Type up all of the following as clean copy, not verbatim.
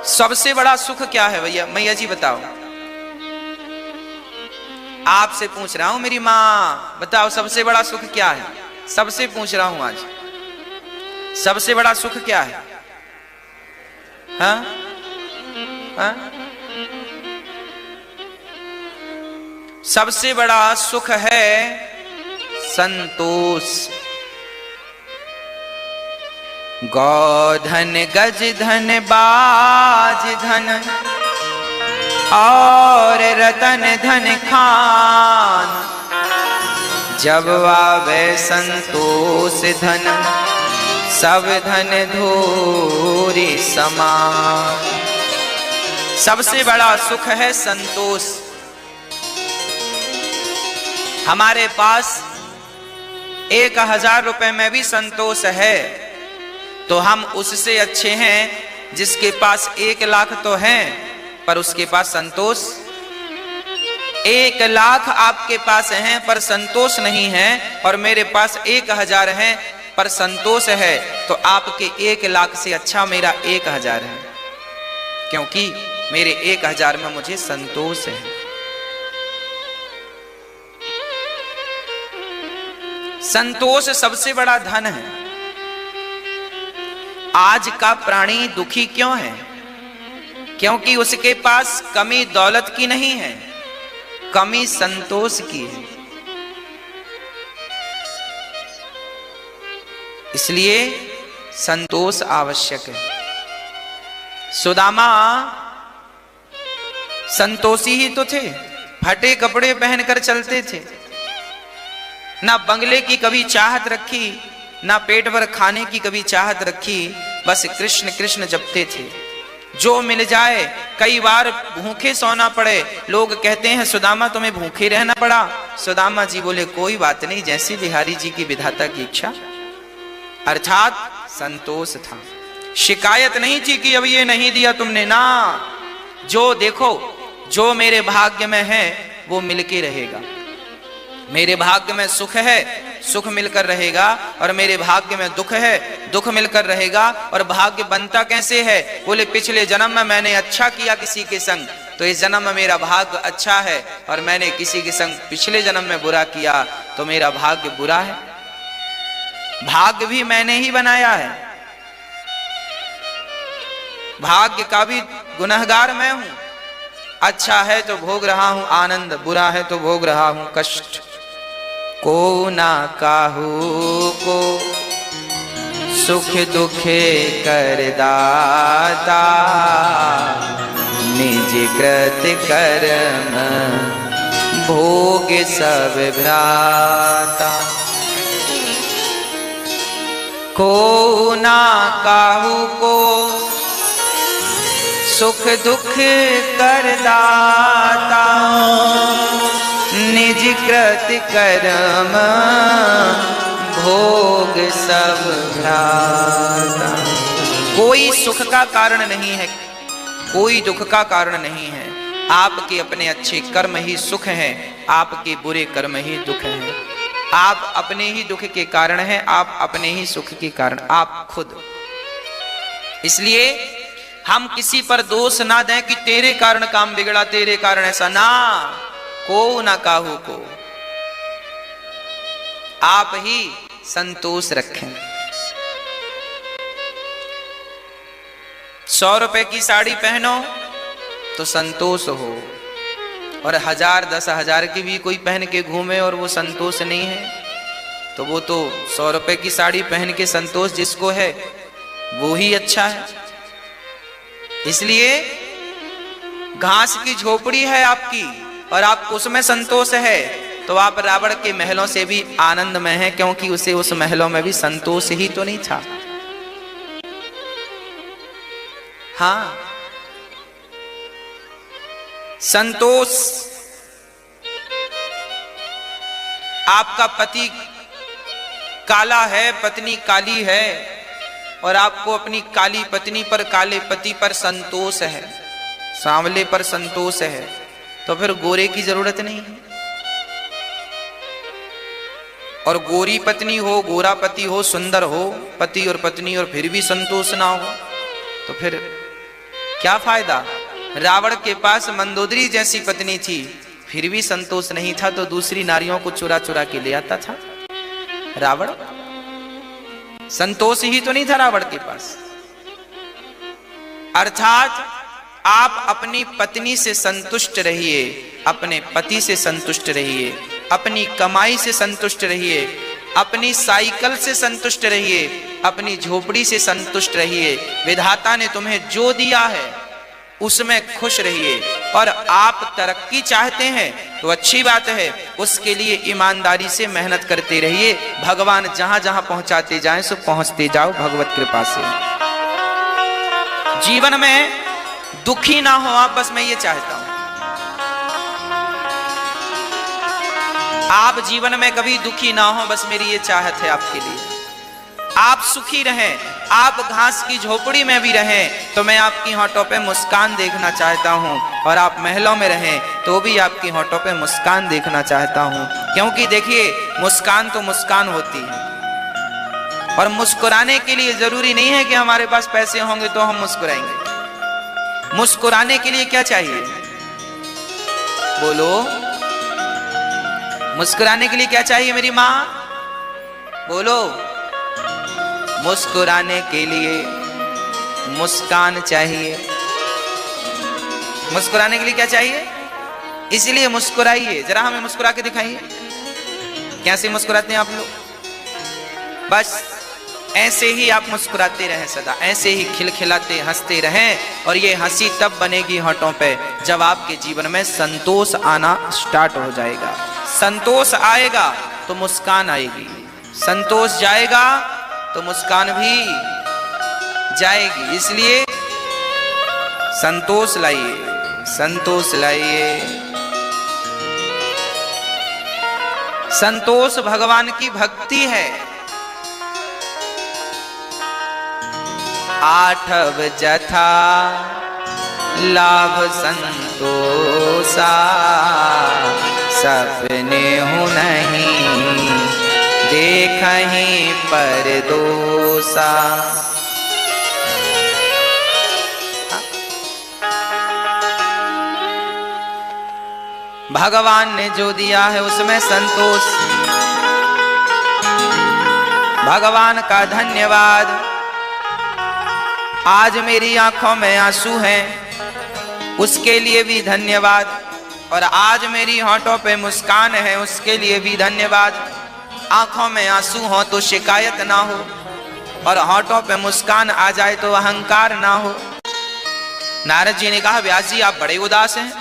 सबसे बड़ा सुख क्या है भैया, मैया जी बताओ। आपसे पूछ रहा हूं मेरी माँ, बताओ सबसे बड़ा सुख क्या है। सबसे पूछ रहा हूं आज, सबसे बड़ा सुख क्या है? हाँ? हाँ? सबसे बड़ा सुख है संतोष। गौधन गज धन बाज धन और रतन धन खान, जब आवे संतोष धन सब धन धूरी समान। सबसे बड़ा सुख है संतोष। हमारे पास 1000 रुपए में भी संतोष है तो हम उससे अच्छे हैं जिसके पास 1 लाख तो है पर उसके पास संतोष। 1 लाख आपके पास है पर संतोष नहीं है, और मेरे पास 1000 है पर संतोष है, तो आपके 1 लाख से अच्छा मेरा 1000 है, क्योंकि मेरे 1000 में मुझे संतोष है। संतोष सबसे बड़ा धन है। आज का प्राणी दुखी क्यों है? क्योंकि उसके पास कमी दौलत की नहीं है, कमी संतोष की है। इसलिए संतोष आवश्यक है। सुदामा संतोषी ही तो थे, फटे कपड़े पहनकर चलते थे, ना बंगले की कभी चाहत रखी, ना पेट भर खाने की कभी चाहत रखी, बस कृष्ण कृष्ण जपते थे। जो मिल जाए, कई बार भूखे सोना पड़े, लोग कहते हैं सुदामा तुम्हें भूखे रहना पड़ा। सुदामा जी बोले कोई बात नहीं, जैसी बिहारी जी की विधाता की इच्छा। अर्थात संतोष था, शिकायत नहीं थी कि अब ये नहीं दिया तुमने, ना, जो देखो जो मेरे भाग्य में है वो मिलके रहेगा। मेरे भाग्य में सुख है, सुख मिलकर रहेगा, और मेरे भाग्य में दुख है, दुख मिलकर रहेगा। और भाग्य बनता कैसे है? बोले पिछले जन्म में मैंने अच्छा किया किसी के संग, तो इस जन्म में मेरा भाग्य अच्छा है, और मैंने किसी के संग पिछले जन्म में बुरा किया तो मेरा भाग्य बुरा है। भाग्य भी मैंने ही बनाया है, भाग्य का भी गुनहगार मैं हूं। अच्छा है तो भोग रहा हूं आनंद, बुरा है तो भोग रहा हूं कष्ट। को ना काहू को सुख दुखे कर दाता, निज कृत कर्म भोग सब भ्राता। को ना काहू को सुख दुख कर दाता, निज कृत कर्म भोग सब भ्राता। कोई सुख का कारण नहीं है, कोई दुख का कारण नहीं है। आपके अपने अच्छे कर्म ही सुख हैं, आपके बुरे कर्म ही दुख हैं। आप अपने ही दुख के कारण हैं, आप अपने ही सुख के कारण, आप खुद। इसलिए हम किसी पर दोष ना दें कि तेरे कारण काम बिगड़ा, तेरे कारण ऐसा, ना, को ना काहू को। आप ही संतोष रखें। 100 रुपए की साड़ी पहनो तो संतोष हो, और 1000 10,000 की भी कोई पहन के घूमे और वो संतोष नहीं है, तो वो तो 100 रुपए की साड़ी पहन के संतोष जिसको है वो ही अच्छा है। इसलिए घास की झोपड़ी है आपकी और आपको उसमें संतोष है, तो आप रावण के महलों से भी आनंद में हैं, क्योंकि उसे उस महलों में भी संतोष ही तो नहीं था। हाँ, संतोष। आपका पति काला है, पत्नी काली है, और आपको अपनी काली पत्नी पर, काले पति पर संतोष है, सांवले पर संतोष है, तो फिर गोरे की जरूरत नहीं है। और गोरी पत्नी हो, गोरा पति हो, सुंदर हो पति और पत्नी, और फिर भी संतोष ना हो, तो फिर क्या फायदा? रावण के पास मंदोदरी जैसी पत्नी थी, फिर भी संतोष नहीं था, तो दूसरी नारियों को चुरा चुरा के ले आता था। रावण संतोष ही तो नहीं था रावण के पास। अर्थात आप अपनी पत्नी से संतुष्ट रहिए, अपने पति से संतुष्ट रहिए, अपनी कमाई से संतुष्ट रहिए, अपनी साइकिल से संतुष्ट रहिए, अपनी झोपड़ी से संतुष्ट रहिए। विधाता ने तुम्हें जो दिया है उसमें खुश रहिए। और आप तरक्की चाहते हैं तो अच्छी बात है, उसके लिए ईमानदारी से मेहनत करते रहिए। भगवान जहां जहां पहुंचाते जाएं सो पहुंचते जाओ भगवत कृपा से। जीवन में दुखी ना हो आप, बस मैं ये चाहता हूं। आप जीवन में कभी दुखी ना हो, बस मेरी ये चाहत है आपके लिए। आप सुखी रहें, आप घास की झोपड़ी में भी रहें तो मैं आपकी होठों पे मुस्कान देखना चाहता हूं, और आप महलों में रहें तो भी आपकी होठों पे मुस्कान देखना चाहता हूं। क्योंकि देखिए, मुस्कान तो मुस्कान होती है, और मुस्कुराने के लिए जरूरी नहीं है कि हमारे पास पैसे होंगे तो हम मुस्कुराएंगे। मुस्कुराने के लिए क्या चाहिए? बोलो, मुस्कुराने के लिए क्या चाहिए मेरी मां? बोलो, मुस्कुराने के लिए मुस्कान चाहिए। मुस्कुराने के लिए क्या चाहिए? इसलिए मुस्कुराइए, जरा हमें मुस्कुरा के दिखाइए। कैसे मुस्कुराते हैं आप लोग? बस ऐसे ही आप मुस्कुराते रहें, सदा ऐसे ही खिलखिलाते हंसते रहें। और ये हंसी तब बनेगी होठों पे जब आपके जीवन में संतोष आना स्टार्ट हो जाएगा। संतोष आएगा तो मुस्कान आएगी, संतोष जाएगा तो मुस्कान भी जाएगी। इसलिए संतोष लाइए, संतोष लाइए। संतोष भगवान की भक्ति है। आठव जथा लाभ संतोषा, सपने हूँ नहीं देखहीं पर दोषा। भगवान ने जो दिया है उसमें संतोष। भगवान का धन्यवाद। आज मेरी आंखों में आंसू हैं, उसके लिए भी धन्यवाद। और आज मेरी होठों पे मुस्कान है, उसके लिए भी धन्यवाद। आंखों में आंसू हो तो शिकायत ना हो, और होठों पे मुस्कान आ जाए तो अहंकार ना हो। नारद जी ने कहा, व्यास जी आप बड़े उदास हैं,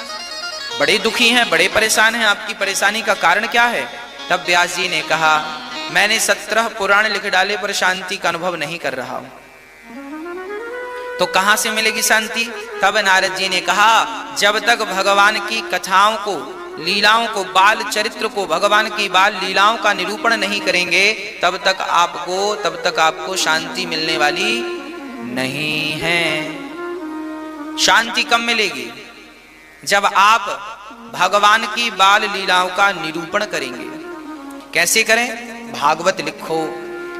बड़े दुखी हैं, बड़े परेशान हैं, आपकी परेशानी का कारण क्या है? तब व्यास जी ने कहा, मैंने 17 पुराण लिख डाले पर शांति का अनुभव नहीं कर रहा हूं। तो कहां से मिलेगी शांति? तब नारद जी ने कहा, जब तक भगवान की कथाओं को, लीलाओं को, बाल चरित्र को, भगवान की बाल लीलाओं का निरूपण नहीं करेंगे तब तक आपको शांति मिलने वाली नहीं है। शांति कब मिलेगी? जब आप भगवान की बाल लीलाओं का निरूपण करेंगे। कैसे करें? भागवत लिखो।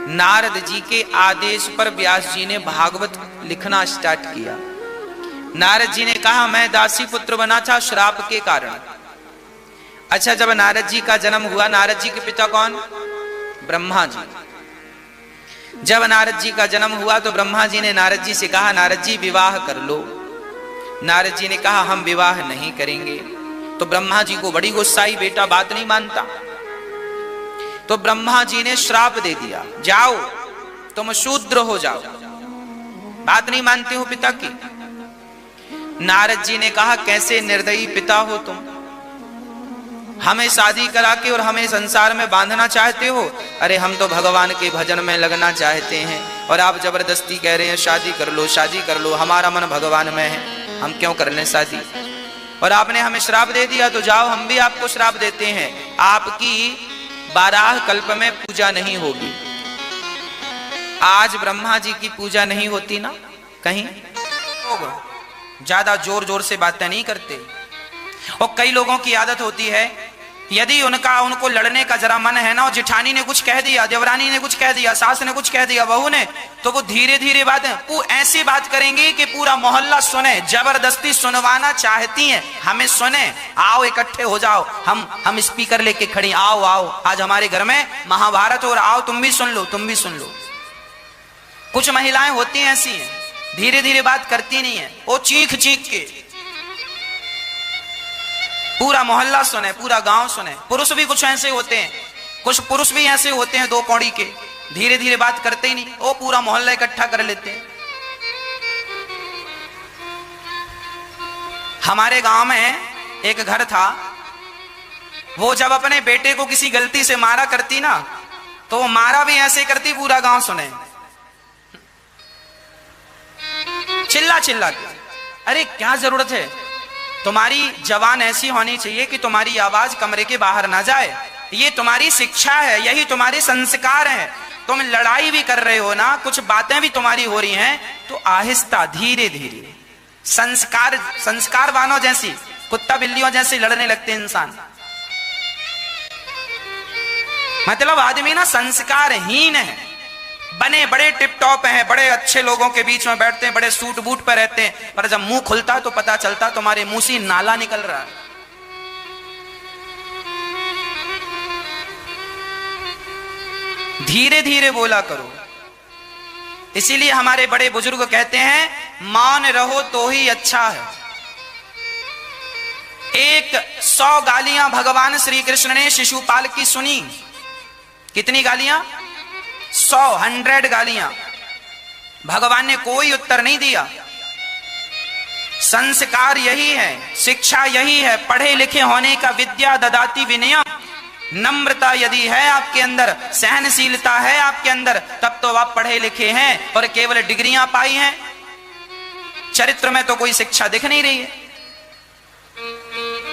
नारद जी के आदेश पर व्यास जी ने भागवत लिखना स्टार्ट किया। नारद जी ने कहा, मैं दासी पुत्र बना था श्राप के कारण। अच्छा, जब नारद जी का जन्म हुआ, नारद जी के पिता कौन? ब्रह्मा जी। जब नारद जी का जन्म हुआ तो ब्रह्मा जी ने नारद जी से कहा, नारद जी विवाह कर लो। नारद जी ने कहा, हम विवाह नहीं करेंगे। तो ब्रह्मा जी को बड़ी गुस्सा आई, बेटा बात नहीं मानता। तो ब्रह्मा जी ने श्राप दे दिया, जाओ तुम शूद्र हो जाओ, बात नहीं मानते हो पिता की। नारद जी ने कहा, कैसे निर्दयी पिता हो तुम, हमें शादी करा के और हमें संसार में बांधना चाहते हो। अरे हम तो भगवान के भजन में लगना चाहते हैं, और आप जबरदस्ती कह रहे हैं शादी कर लो, शादी कर लो। हमारा मन भगवान में है, हम क्यों कर लें शादी? और आपने हमें श्राप दे दिया, तो जाओ हम भी आपको श्राप देते हैं, आपकी 12 कल्प में पूजा नहीं होगी। आज ब्रह्मा जी की पूजा नहीं होती ना कहीं, ज्यादा जोर जोर से बातें नहीं करते। और कई लोगों की आदत होती है यदि उनको लड़ने का जरा मन है ना, और जिठानी ने कुछ कह दिया, देवरानी ने कुछ कह दिया, सास ने कुछ कह दिया, बहू ने, तो वो धीरे धीरे वो ऐसी बात करेंगी कि पूरा मोहल्ला सुने। जबरदस्ती सुनवाना चाहती हैं, हमें सुने, आओ इकट्ठे हो जाओ, हम स्पीकर लेके खड़ी, आओ आओ आज हमारे घर में महाभारत हो रहा, आओ तुम भी सुन लो, तुम भी सुन लो। कुछ महिलाएं होती हैं ऐसी हैं, धीरे धीरे बात करती नहीं है, वो चीख चीख के पूरा मोहल्ला सुने, पूरा गांव सुने। पुरुष भी कुछ ऐसे होते हैं, कुछ पुरुष भी ऐसे होते हैं दो कौड़ी के, धीरे धीरे बात करते ही नहीं, वो पूरा मोहल्ला इकट्ठा कर लेते हैं। हमारे गांव में एक घर था, वो जब अपने बेटे को किसी गलती से मारा करती ना, तो वो मारा भी ऐसे करती पूरा गांव सुने, चिल्ला चिल्ला के। अरे क्या जरूरत है, तुम्हारी जबान ऐसी होनी चाहिए कि तुम्हारी आवाज कमरे के बाहर ना जाए, ये तुम्हारी शिक्षा है, यही तुम्हारे संस्कार हैं। तुम लड़ाई भी कर रहे हो ना, कुछ बातें भी तुम्हारी हो रही हैं, तो आहिस्ता धीरे धीरे, संस्कारवानों जैसी, कुत्ता बिल्लियों जैसे लड़ने लगते इंसान। मतलब आदमी ना संस्कारहीन है, बने बड़े टिप टॉप हैं, बड़े अच्छे लोगों के बीच में बैठते हैं, बड़े सूट बूट पर रहते हैं, पर जब मुंह खुलता तो पता चलता तुम्हारे मुंह से नाला निकल रहा है। धीरे धीरे बोला करो। इसीलिए हमारे बड़े बुजुर्ग कहते हैं, मौन रहो तो ही अच्छा है। 100 गालियां भगवान श्री कृष्ण ने शिशुपाल की सुनी। कितनी गालियां? 100 गालियां। भगवान ने कोई उत्तर नहीं दिया। संस्कार यही है, शिक्षा यही है, पढ़े लिखे होने का विद्या ददाति विनयम। नम्रता यदि है आपके अंदर, सहनशीलता है आपके अंदर, तब तो आप पढ़े लिखे हैं, और केवल डिग्रियां पाई हैं, चरित्र में तो कोई शिक्षा दिख नहीं रही है।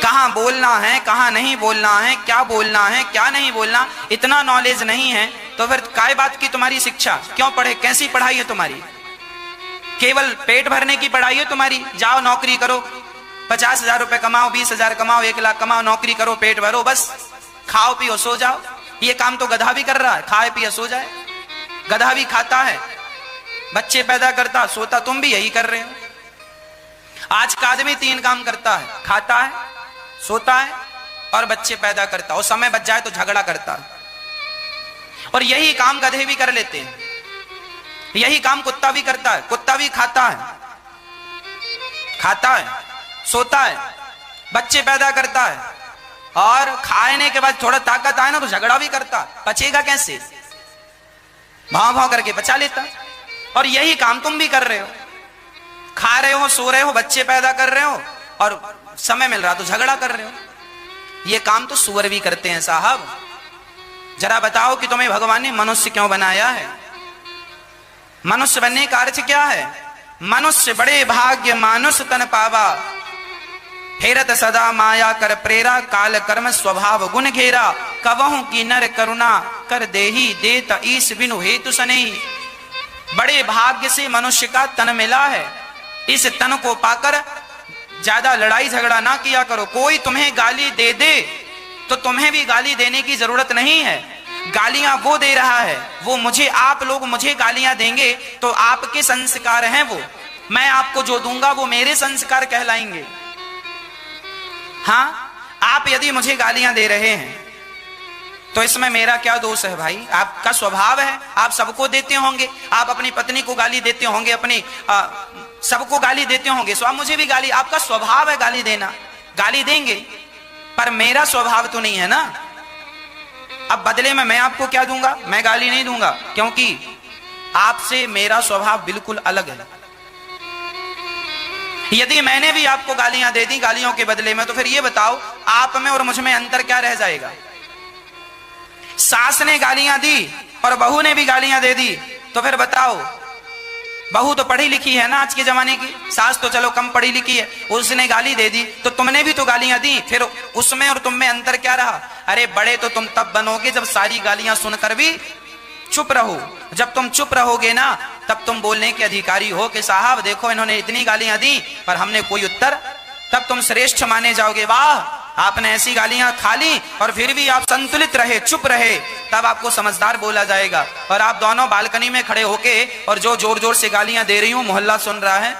कहां बोलना है, कहां नहीं बोलना है, क्या बोलना है, क्या नहीं बोलना, इतना नॉलेज नहीं है, तो फिर काय बात की तुम्हारी शिक्षा? क्यों पढ़े? कैसी पढ़ाई है तुम्हारी? केवल पेट भरने की पढ़ाई है तुम्हारी? जाओ नौकरी करो, 50,000 रुपए कमाओ, 20,000 कमाओ, 1 लाख कमाओ, नौकरी करो, पेट भरो, बस खाओ पियो सो जाओ। ये काम तो गधा भी कर रहा है, खाए पिए सो जाए। गधा भी खाता है, बच्चे पैदा करता, सोता, तुम भी यही कर रहे हो। आज का आदमी 3 काम करता है, खाता है, सोता है और बच्चे पैदा करता है, और समय बच जाए तो झगड़ा करता है। और यही काम गधे भी कर लेते हैं, यही काम कुत्ता भी करता है। कुत्ता भी खाता है, सोता है, बच्चे पैदा करता है, और खाने के बाद थोड़ा ताकत आए ना तो झगड़ा भी करता। पचेगा कैसे? भाव भाव करके पचा लेता। और यही काम तुम भी कर रहे हो, खा रहे हो, सो रहे हो, बच्चे पैदा कर रहे हो, और समय मिल रहा तो झगड़ा कर रहे हो। ये काम तो सुअर भी करते हैं साहब। जरा बताओ कि तुम्हें भगवान ने मनुष्य क्यों बनाया है? मनुष्य बनने का अर्थ क्या है? मनुष्य बड़े भाग्य मानुष तन पावा, फेरत सदा माया कर प्रेरा, काल कर्म स्वभाव गुण घेरा, कवहु की नर करुणा कर देही, देत ईश बिनु हेतु सनेही। बड़े भाग्य से मनुष्य का तन मिला है, इस तन को पाकर ज्यादा लड़ाई झगड़ा ना किया करो। कोई तुम्हें गाली दे दे तो तुम्हें भी गाली देने की जरूरत नहीं है। गालियां वो दे रहा है, वो मुझे, आप लोग मुझे गालियां देंगे तो आपके संस्कार हैं वो, मैं आपको जो दूंगा वो मेरे संस्कार कहलाएंगे। हाँ, आप यदि मुझे गालियां दे रहे हैं तो इसमें मेरा क्या दोष है भाई? आपका स्वभाव है, आप सबको देते होंगे, आप अपनी पत्नी को गाली देते होंगे, अपनी सबको गाली देते होंगे, सो आप मुझे भी गाली, आपका स्वभाव है गाली देना, गाली देंगे, पर मेरा स्वभाव तो नहीं है ना। अब बदले में मैं आपको क्या दूंगा? मैं गाली नहीं दूंगा, क्योंकि आपसे मेरा स्वभाव बिल्कुल अलग है। यदि मैंने भी आपको गालियां दे दी गालियों के बदले में, तो फिर ये बताओ आप में और मुझ में अंतर क्या रह जाएगा? सास ने गालियां दी और बहू ने भी गालियां दे दी, तो फिर बताओ, बहू तो पढ़ी लिखी है ना आज के जमाने की, सास तो चलो कम पढ़ी लिखी है, उसने गाली दे दी तो तुमने भी तो गालियां दी, फिर उसमें और तुम में अंतर क्या रहा? अरे बड़े तो तुम तब बनोगे जब सारी गालियां सुनकर भी चुप रहो। जब तुम चुप रहोगे ना, तब तुम बोलने के अधिकारी हो कि साहब देखो इन्होंने इतनी गालियां दी पर हमने कोई उत्तर, तब तुम श्रेष्ठ माने जाओगे। वाह आपने ऐसी गालियां खा ली और फिर भी आप संतुलित रहे, चुप रहे, तब आपको समझदार बोला जाएगा। और आप दोनों बालकनी में खड़े होके और जो जोर जोर से गालियां दे रही हूं, मोहल्ला सुन रहा है,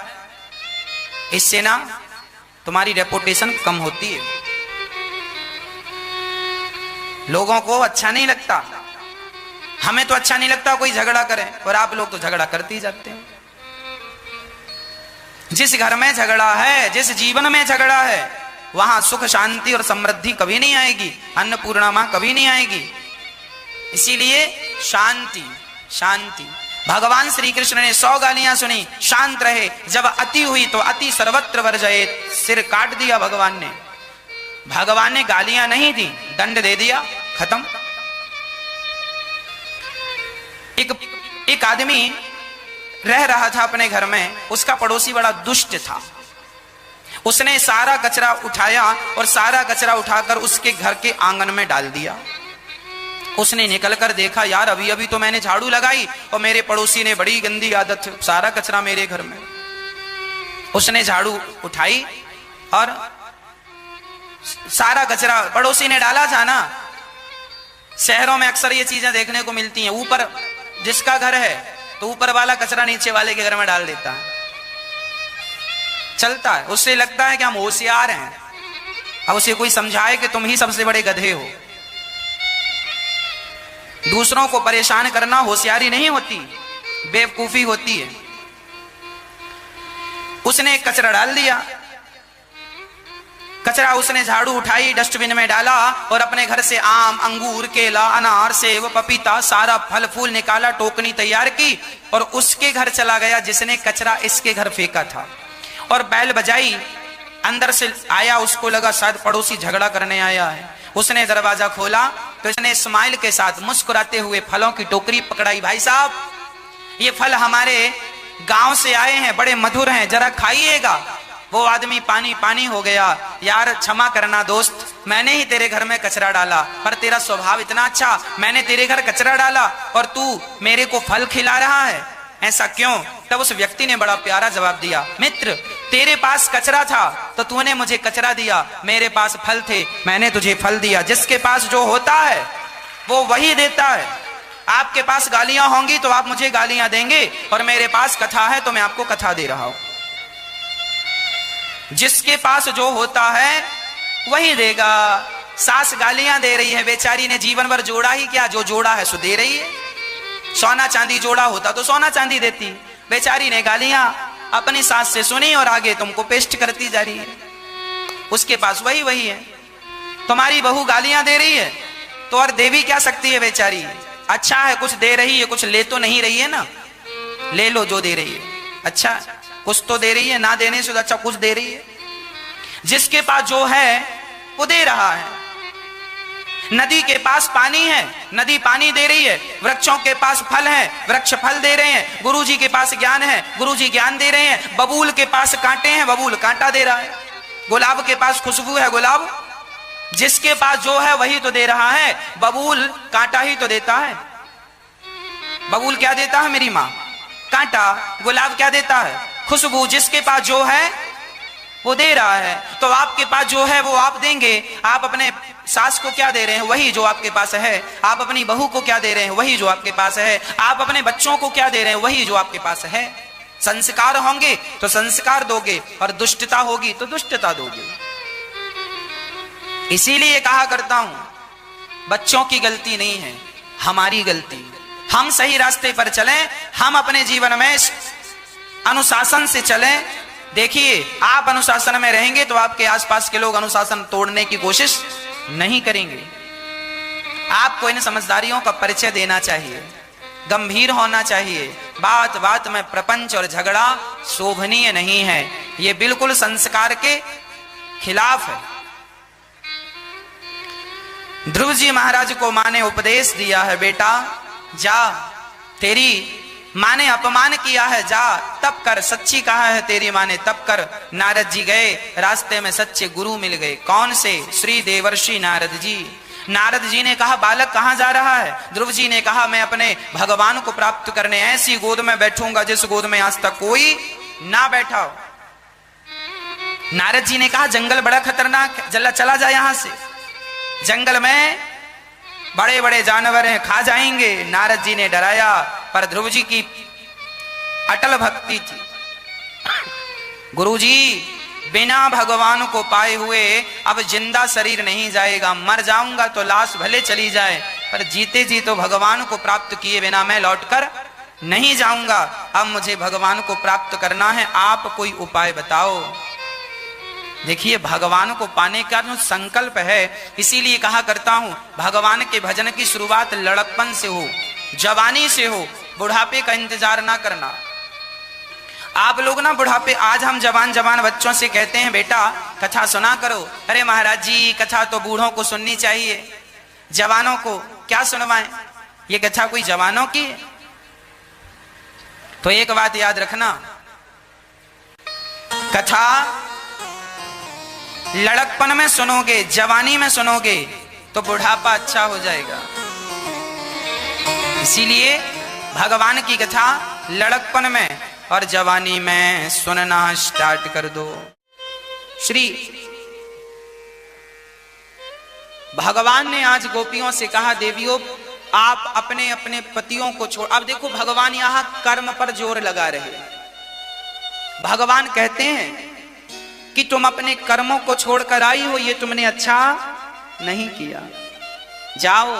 इससे ना तुम्हारी रेपुटेशन कम होती है। लोगों को अच्छा नहीं लगता, हमें तो अच्छा नहीं लगता कोई झगड़ा करे, और आप लोग तो झगड़ा करते ही जाते हैं। जिस घर में झगड़ा है, जिस जीवन में झगड़ा है, वहां सुख शांति और समृद्धि कभी नहीं आएगी, अन्नपूर्णा मां कभी नहीं आएगी। इसीलिए शांति शांति। भगवान श्री कृष्ण ने 100 गालियां सुनी, शांत रहे। जब अति हुई तो अति सर्वत्र वर्जयेत, सिर काट दिया भगवान ने। भगवान ने गालियां नहीं दी, दंड दे दिया, खत्म। एक आदमी रह रहा था अपने घर में, उसका पड़ोसी बड़ा दुष्ट था। उसने सारा कचरा उठाया और सारा कचरा उठाकर उसके घर के आंगन में डाल दिया। उसने निकलकर देखा, यार अभी अभी तो मैंने झाड़ू लगाई और मेरे पड़ोसी ने, बड़ी गंदी आदत है, सारा कचरा मेरे घर में। उसने झाड़ू उठाई और सारा कचरा पड़ोसी ने डाला था ना। शहरों में अक्सर ये चीजें देखने को मिलती हैं, ऊपर जिसका घर है तो ऊपर वाला कचरा नीचे वाले के घर में डाल देता है, चलता है। उससे लगता है कि हम होशियार हैं। अब उसे कोई समझाए कि तुम ही सबसे बड़े गधे हो। दूसरों को परेशान करना होशियारी नहीं होती, बेवकूफी होती है। उसने कचरा डाल दिया, कचरा उसने झाड़ू उठाई, डस्टबिन में डाला और अपने घर से आम, अंगूर, केला, अनार, सेब, पपीता, सारा फल फूल निकाला, टोकनी तैयार की और उसके घर चला गया जिसने कचरा इसके घर फेंका था। और बैल बजाई, अंदर से आया, उसको लगा शायद पड़ोसी झगड़ा करने आया है। उसने दरवाजा खोला तो इसने स्माइल के साथ मुस्कुराते हुए फलों की टोकरी पकड़ाई। भाई साहब, ये फल हमारे गांव से आए हैं, बड़े मधुर हैं, जरा खाइएगा। वो आदमी पानी पानी हो गया। यार क्षमा करना दोस्त, मैंने ही तेरे घर में कचरा डाला, पर तेरा स्वभाव इतना अच्छा, मैंने तेरे घर कचरा डाला और तू मेरे को फल खिला रहा है, ऐसा क्यों? तब उस व्यक्ति ने बड़ा प्यारा जवाब दिया, मित्र तेरे पास कचरा था तो तूने मुझे कचरा दिया, मेरे पास फल थे, मैंने तुझे फल दिया। जिसके पास जो होता है वो वही देता है। आपके पास गालियां होंगी तो आप मुझे गालियां देंगे, और मेरे पास कथा है तो मैं आपको कथा दे रहा हूं। जिसके पास जो होता है वही देगा। सास गालियां दे रही है, बेचारी ने जीवन भर जोड़ा ही क्या, जो जोड़ा है सो दे रही है। सोना चांदी जोड़ा होता तो सोना चांदी देती, बेचारी ने गालियां अपनी सास से सुनी और आगे तुमको पेस्ट करती जा रही है। उसके पास वही वही है। तुम्हारी बहू गालियां दे रही है तो और दे भी क्या सकती है बेचारी। अच्छा है कुछ दे रही है, कुछ ले तो नहीं रही है ना, ले लो जो दे रही है। अच्छा कुछ तो दे रही है, ना देने से अच्छा कुछ दे रही है। जिसके पास जो है वो दे रहा है। नदी के पास पानी है, नदी पानी दे रही है। वृक्षों के पास फल है, वृक्ष फल दे रहे हैं। गुरुजी के पास ज्ञान है, गुरुजी ज्ञान दे रहे हैं। बबूल के पास कांटे हैं, बबूल कांटा दे रहा है। गुलाब के पास खुशबू है, गुलाब, जिसके पास जो है वही तो दे रहा है। बबूल कांटा ही तो देता है। बबूल क्या देता है मेरी माँ? कांटा। गुलाब क्या देता है? खुशबू। जिसके पास जो है वो दे रहा है। तो आपके पास जो है वो आप देंगे। आप अपने सास को क्या दे रहे हैं? वही जो आपके पास है। आप अपनी बहू को क्या दे रहे हैं? वही जो आपके पास है। आप अपने बच्चों को क्या दे रहे हैं? वही जो आपके पास है। संस्कार होंगे तो संस्कार दोगे, और दुष्टता होगी तो दुष्टता दोगे। इसीलिए कहा करता हूं, बच्चों की गलती नहीं है, हमारी गलती। हम सही रास्ते पर चलें, हम अपने जीवन में अनुशासन से चलें। देखिए, आप अनुशासन में रहेंगे तो आपके आसपास के लोग अनुशासन तोड़ने की कोशिश नहीं करेंगे। आपको इन समझदारियों का परिचय देना चाहिए, गंभीर होना चाहिए। बात बात में प्रपंच और झगड़ा शोभनीय नहीं है, ये बिल्कुल संस्कार के खिलाफ है। ध्रुव जी महाराज को मां ने उपदेश दिया है, बेटा जा, तेरी मां ने अपमान किया है, जा तप कर। सच्ची कहा है तेरी मां ने, तप कर। नारद जी गए, रास्ते में सच्चे गुरु मिल गए। कौन से? श्री देवर्षि नारद जी। नारद जी ने कहा, बालक कहां जा रहा है? ध्रुव जी ने कहा, मैं अपने भगवान को प्राप्त करने ऐसी गोद में बैठूंगा जिस गोद में आज तक कोई ना बैठा हो। नारद जी ने कहा जंगल बड़ा खतरनाक है, चला जा यहां से, जंगल में बड़े बड़े जानवर हैं, खा जाएंगे। नारद जी ने डराया, पर ध्रुव जी की अटल भक्ति थी। गुरुजी बिना भगवान को पाए हुए अब जिंदा शरीर नहीं जाएगा, मर जाऊंगा तो लाश भले चली जाए, पर जीते जी तो भगवान को प्राप्त किए बिना मैं लौटकर नहीं जाऊंगा। अब मुझे भगवान को प्राप्त करना है, आप कोई उपाय बताओ। देखिए भगवान को पाने का जो संकल्प है, इसीलिए कहा करता हूं भगवान के भजन की शुरुआत लड़कपन से हो, जवानी से हो, बुढ़ापे का इंतजार ना करना। आप लोग ना बुढ़ापे, आज हम जवान जवान बच्चों से कहते हैं बेटा कथा सुना करो, अरे महाराज जी कथा तो बूढ़ों को सुननी चाहिए, जवानों को क्या सुनवाएं, ये कथा कोई जवानों की है। तो एक बात याद रखना, कथा लड़कपन में सुनोगे, जवानी में सुनोगे तो बुढ़ापा अच्छा हो जाएगा। इसीलिए भगवान की कथा लड़कपन में और जवानी में सुनना स्टार्ट कर दो। श्री भगवान ने आज गोपियों से कहा देवियों आप अपने अपने पतियों को छोड़, अब देखो भगवान यहां कर्म पर जोर लगा रहे। भगवान कहते हैं कि तुम अपने कर्मों को छोड़कर आई हो, ये तुमने अच्छा नहीं किया, जाओ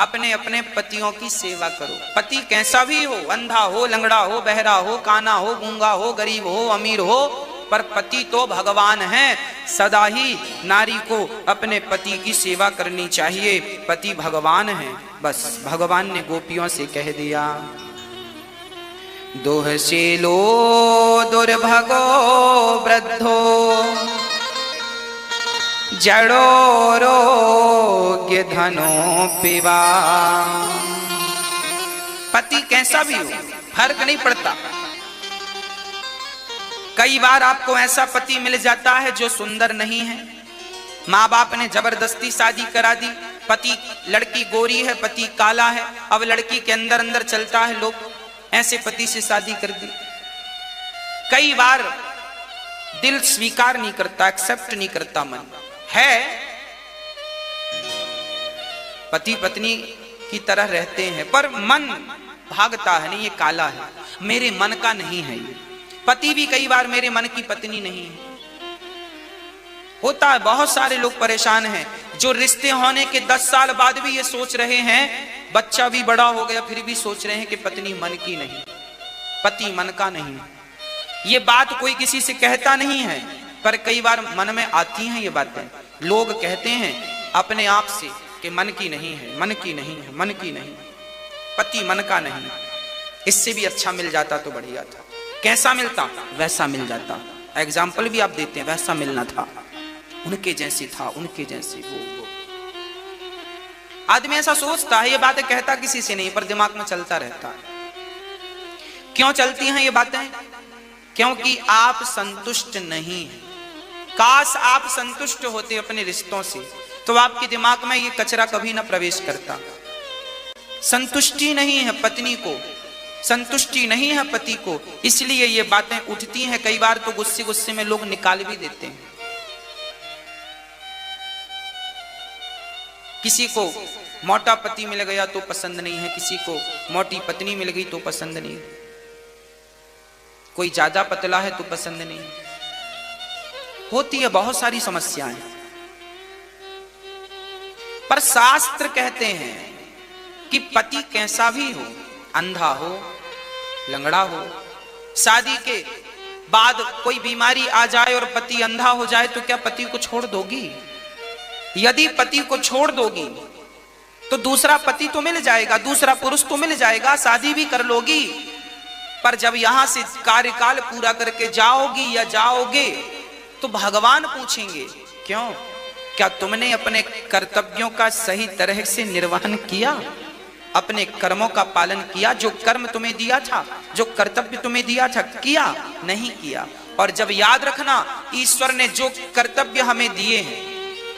अपने अपने पतियों की सेवा करो। पति कैसा भी हो, अंधा हो, लंगड़ा हो, बहरा हो, काना हो, गूंगा हो, गरीब हो, अमीर हो, पर पति तो भगवान है। सदा ही नारी को अपने पति की सेवा करनी चाहिए, पति भगवान है। बस भगवान ने गोपियों से कह दिया, दोह से लो दुर्भगो वृद्धो जड़ो रोग्य धनो पिवा। पति कैसा भी हो फर्क नहीं पड़ता। कई बार आपको ऐसा पति मिल जाता है जो सुंदर नहीं है, माँ बाप ने जबरदस्ती शादी करा दी, पति, लड़की गोरी है, पति काला है, अब लड़की के अंदर अंदर चलता है, लोग ऐसे पति से शादी कर दी। कई बार दिल स्वीकार नहीं करता, एक्सेप्ट नहीं करता, मन है पति पत्नी की तरह रहते हैं पर मन भागता है, नहीं ये काला है, मेरे मन का नहीं है। ये पति भी कई बार मेरे मन की पत्नी नहीं है, होता है। बहुत सारे लोग परेशान हैं जो रिश्ते होने के 10 साल बाद भी ये सोच रहे हैं, बच्चा भी बड़ा हो गया फिर भी सोच रहे हैं कि पत्नी मन की नहीं, पति मन का नहीं। ये बात कोई किसी से कहता नहीं है, पर कई बार मन में आती हैं ये बातें। लोग कहते हैं अपने आप से कि मन की नहीं है, मन की नहीं है, मन की नहीं, पति मन का नहीं। इससे भी अच्छा मिल जाता तो बढ़िया था। कैसा मिलता? वैसा मिल जाता। एग्जाम्पल भी आप देते हैं, वैसा मिलना था, उनके जैसी था, उनके जैसी वो। आदमी ऐसा सोचता है, ये बातें कहता किसी से नहीं, पर दिमाग में चलता रहता है। क्यों चलती हैं ये बातें? क्योंकि आप संतुष्ट नहीं हैं। काश आप संतुष्ट होते अपने रिश्तों से, तो आपके दिमाग में ये कचरा कभी ना प्रवेश करता। संतुष्टि नहीं है पत्नी को, संतुष्टि नहीं है पति को, इसलिए ये बातें उठती हैं। कई बार तो गुस्से गुस्से में लोग निकाल भी देते हैं। किसी को मोटा पति मिल गया तो पसंद नहीं है, किसी को मोटी पत्नी मिल गई तो पसंद नहीं, कोई ज्यादा पतला है तो पसंद नहीं, होती है बहुत सारी समस्याएं। पर शास्त्र कहते हैं कि पति कैसा भी हो, अंधा हो, लंगड़ा हो, शादी के बाद कोई बीमारी आ जाए और पति अंधा हो जाए तो क्या पति को छोड़ दोगी? यदि पति को छोड़ दोगी तो दूसरा पति तो मिल जाएगा, दूसरा पुरुष तो मिल जाएगा, शादी भी कर लोगी। पर जब यहां से कार्यकाल पूरा करके जाओगी या जाओगे तो भगवान पूछेंगे, क्यों? क्या तुमने अपने कर्तव्यों का सही तरह से निर्वहन किया? अपने कर्मों का पालन किया? जो कर्म तुम्हें दिया था, जो कर्तव्य तुम्हें दिया था, किया? नहीं किया। और जब याद रखना, ईश्वर ने जो कर्तव्य हमें दिए हैं,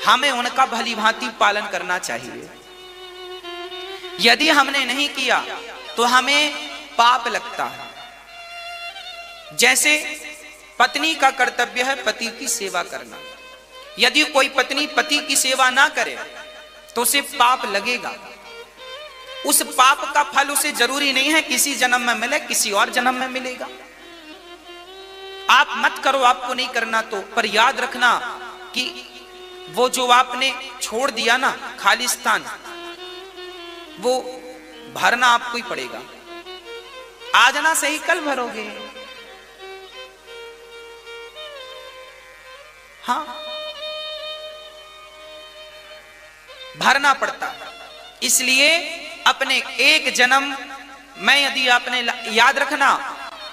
हमें उनका भली भांति पालन करना चाहिए। यदि हमने नहीं किया तो हमें पाप लगता है। जैसे पत्नी का कर्तव्य है पति की सेवा करना। यदि कोई पत्नी पति की सेवा ना करे तो उसे पाप लगेगा। उस पाप का फल उसे जरूरी नहीं है किसी जन्म में मिले, किसी और जन्म में मिलेगा। आप मत करो, आपको नहीं करना तो, पर याद रखना कि वो जो आपने छोड़ दिया ना खाली स्थान, वो भरना आपको ही पड़ेगा। आज ना सही कल भरोगे। हाँ, भरना पड़ता। इसलिए अपने एक जन्म में यदि आपने, याद रखना,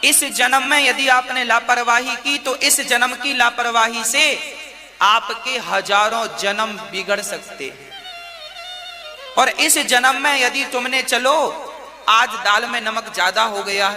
इस जन्म में यदि आपने लापरवाही की तो इस जन्म की लापरवाही से आपके हजारों जन्म बिगड़ सकते हैं। और इस जन्म में यदि तुमने, चलो आज दाल में नमक ज्यादा हो गया,